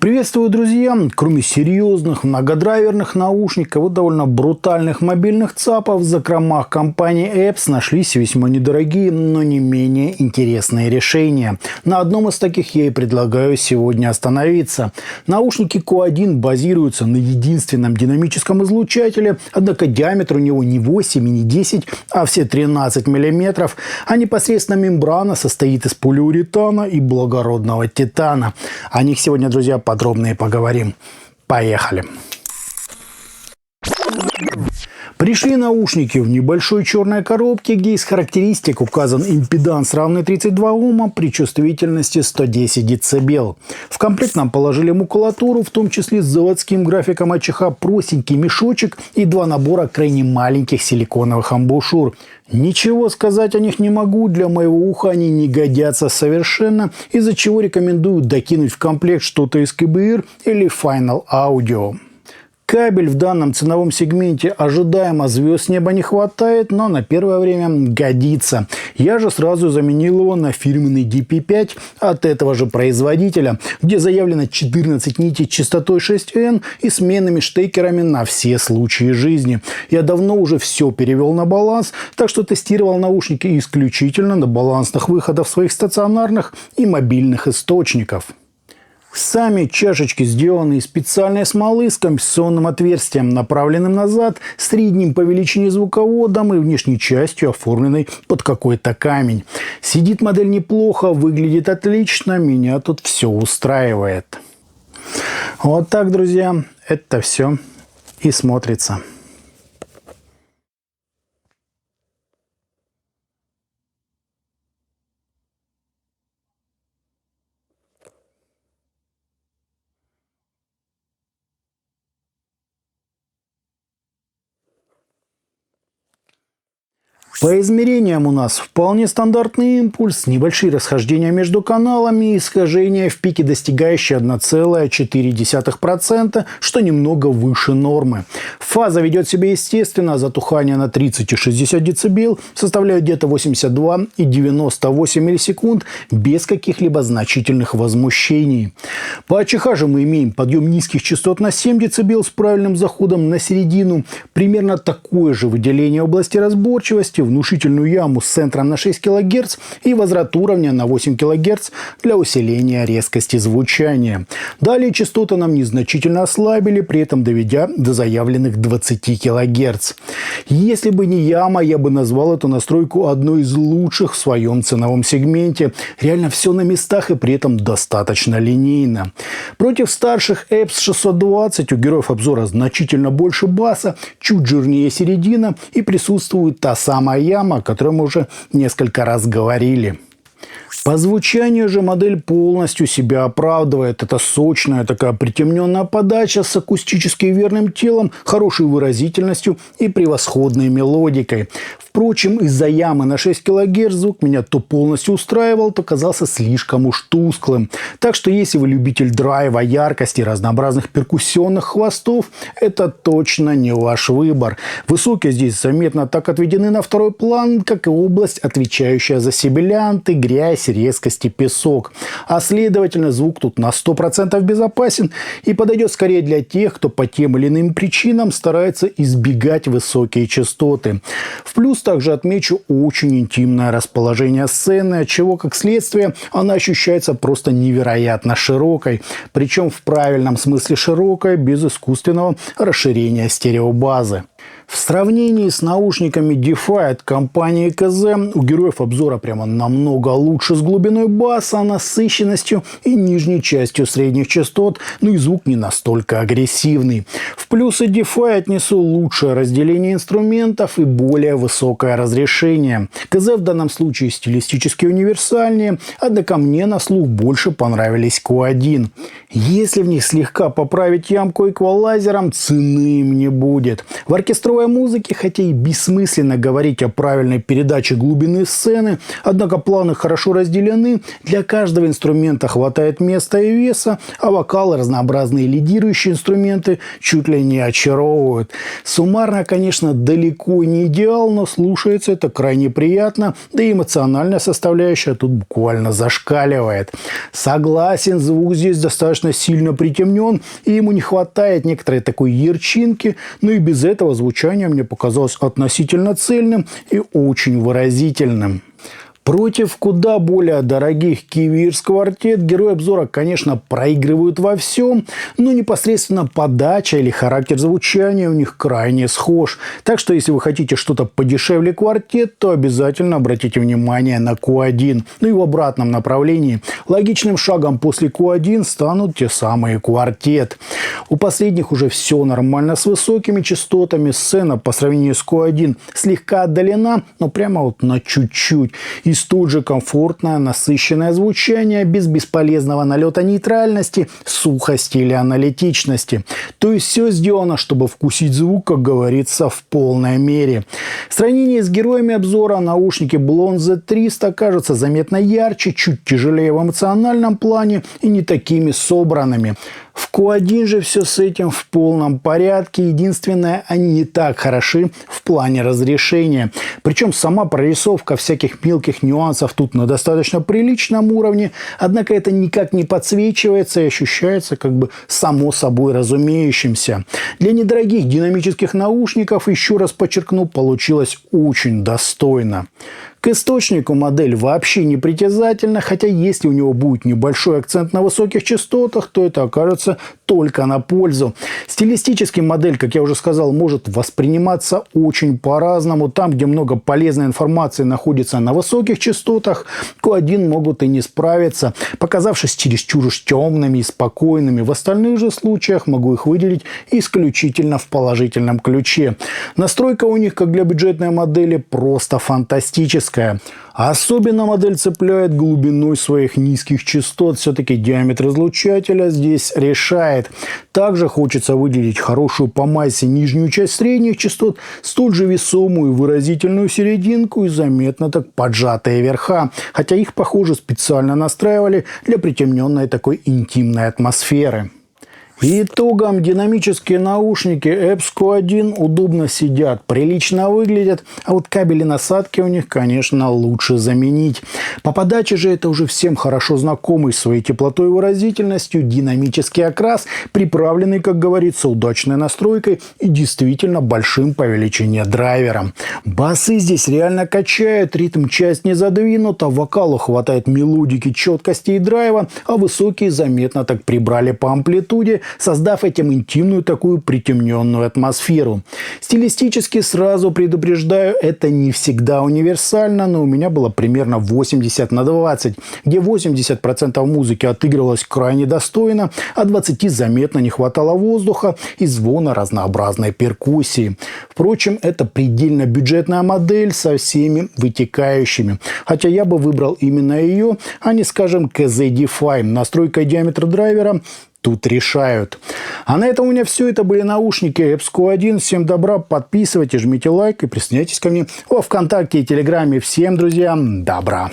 Приветствую, друзья! Кроме серьезных многодрайверных наушников и довольно брутальных мобильных ЦАПов, в закромах компании Epps нашлись весьма недорогие, но не менее интересные решения. На одном из таких я и предлагаю сегодня остановиться. Наушники Q1 базируются на единственном динамическом излучателе, однако диаметр у него не 8 и не 10, а все 13 мм, а непосредственно мембрана состоит из полиуретана и благородного титана. О них сегодня, друзья, подробнее поговорим. Поехали! Пришли наушники в небольшой черной коробке, где из характеристик указан импеданс, равный 32 Ома при чувствительности 110 дБ. В комплект нам положили макулатуру, в том числе с заводским графиком АЧХ, простенький мешочек и два набора крайне маленьких силиконовых амбушюр. Ничего сказать о них не могу, для моего уха они не годятся совершенно, из-за чего рекомендую докинуть в комплект что-то из КБР или Final Audio. Кабель в данном ценовом сегменте ожидаемо звезд с неба не хватает, но на первое время годится. Я же сразу заменил его на фирменный DP5 от этого же производителя, где заявлено 14 нитей частотой 6N и сменными штекерами на все случаи жизни. Я давно уже все перевел на баланс, так что тестировал наушники исключительно на балансных выходах своих стационарных и мобильных источников. Сами чашечки сделаны из специальной смолы с компенсационным отверстием, направленным назад, средним по величине звуководом и внешней частью, оформленной под какой-то камень. Сидит модель неплохо, выглядит отлично, меня тут все устраивает. Вот так, друзья, это все и смотрится. По измерениям у нас вполне стандартный импульс, небольшие расхождения между каналами и искажения в пике, достигающие 1,4%, что немного выше нормы. Фаза ведет себя естественно, затухание на 30 и 60 дБ составляют где-то 82 и 98 миллисекунд без каких-либо значительных возмущений. По АЧХ же мы имеем подъем низких частот на 7 дБ с правильным заходом на середину, примерно такое же выделение области разборчивости, внушительную яму с центром на 6 кГц и возврат уровня на 8 кГц для усиления резкости звучания. Далее частоты нам незначительно ослабили, при этом доведя до заявленных 20 кГц. Если бы не яма, я бы назвал эту настройку одной из лучших в своем ценовом сегменте. Реально все на местах и при этом достаточно линейно. Против старших Epps 620 у героев обзора значительно больше баса, чуть жирнее середина и присутствует та самая яма, о которой мы уже несколько раз говорили. По звучанию же модель полностью себя оправдывает. Это сочная такая притемненная подача с акустически верным телом, хорошей выразительностью и превосходной мелодикой. Впрочем, из-за ямы на 6 кГц звук меня то полностью устраивал, то казался слишком уж тусклым. Так что если вы любитель драйва, яркости, разнообразных перкуссионных хвостов, это точно не ваш выбор. Высокие здесь заметно так отведены на второй план, как и область, отвечающая за сибилянты, грязь, резкость и песок. А следовательно, звук тут на 100% безопасен и подойдет скорее для тех, кто по тем или иным причинам старается избегать высокие частоты. В плюс также отмечу очень интимное расположение сцены, отчего, как следствие, она ощущается просто невероятно широкой. Причем в правильном смысле широкой, без искусственного расширения стереобазы. В сравнении с наушниками DeFi от компании KZ у героев обзора прямо намного лучше с глубиной баса, насыщенностью и нижней частью средних частот, но и звук не настолько агрессивный. В плюсы DeFi отнесу лучшее разделение инструментов и более высокое разрешение. KZ в данном случае стилистически универсальнее, однако мне на слух больше понравились Q1. Если в них слегка поправить ямку эквалайзером, цены им не будет. В оркестровой цифровой музыке, хотя и бессмысленно говорить о правильной передаче глубины сцены, однако планы хорошо разделены, для каждого инструмента хватает места и веса, а вокалы, разнообразные лидирующие инструменты чуть ли не очаровывают. Суммарно, конечно, далеко не идеал, но слушается это крайне приятно, да и эмоциональная составляющая тут буквально зашкаливает. Согласен, звук здесь достаточно сильно притемнен, и ему не хватает некоторой такой ярчинки, но и без этого звучание мне показалось относительно цельным и очень выразительным. Против куда более дорогих Key квартет герои обзора, конечно, проигрывают во всем, но непосредственно подача или характер звучания у них крайне схож. Так что, если вы хотите что-то подешевле квартет, то обязательно обратите внимание на Q1. Ну и в обратном направлении. Логичным шагом после Q1 станут те самые квартет. У последних уже все нормально с высокими частотами. Сцена по сравнению с Q1 слегка отдалена, но прямо вот на чуть-чуть. И столь же комфортное, насыщенное звучание, без бесполезного налета нейтральности, сухости или аналитичности. То есть все сделано, чтобы вкусить звук, как говорится, в полной мере. В сравнении с героями обзора наушники Blond Z300 кажутся заметно ярче, чуть тяжелее в эмоциональном плане и не такими собранными. В Q1 же все с этим в полном порядке. Единственное, они не так хороши в плане разрешения. Причем сама прорисовка всяких мелких нюансов тут на достаточно приличном уровне. Однако это никак не подсвечивается и ощущается как бы само собой разумеющимся. Для недорогих динамических наушников, еще раз подчеркну, получилось очень достойно. К источнику модель вообще не притязательна, хотя если у него будет небольшой акцент на высоких частотах, то это окажется только на пользу. Стилистически модель, как я уже сказал, может восприниматься очень по-разному. Там, где много полезной информации находится на высоких частотах, Q1 могут и не справиться, показавшись чересчур уж темными и спокойными. В остальных же случаях могу их выделить исключительно в положительном ключе. Настройка у них, как для бюджетной модели, просто фантастическая. Особенно модель цепляет глубиной своих низких частот. Все-таки диаметр излучателя здесь решает. Также хочется выделить хорошую по массе нижнюю часть средних частот, столь же весомую и выразительную серединку и заметно так поджатые верха. Хотя их, похоже, специально настраивали для притемненной такой интимной атмосферы. Итогом динамические наушники Epps Q1 удобно сидят, прилично выглядят, а вот кабели насадки у них, конечно, лучше заменить. По подаче же это уже всем хорошо знакомый своей теплотой и выразительностью динамический окрас, приправленный, как говорится, удачной настройкой и действительно большим по величине драйвером. Басы здесь реально качают, ритм часть не задвинута, вокалу хватает мелодики, четкости и драйва, а высокие заметно так прибрали по амплитуде, создав этим интимную такую притемненную атмосферу. Стилистически сразу предупреждаю, это не всегда универсально, но у меня было примерно 80/20, где 80% музыки отыгрывалось крайне достойно, а 20% заметно не хватало воздуха и звона разнообразной перкуссии. Впрочем, это предельно бюджетная модель со всеми вытекающими. Хотя я бы выбрал именно ее, а не, скажем, KZ-Defy. Настройка и диаметр драйвера тут решают. А на этом у меня все. Это были наушники Epps Q1. Всем добра, подписывайтесь, жмите лайк и присоединяйтесь ко мне во ВКонтакте и Телеграме. Всем, друзья, добра!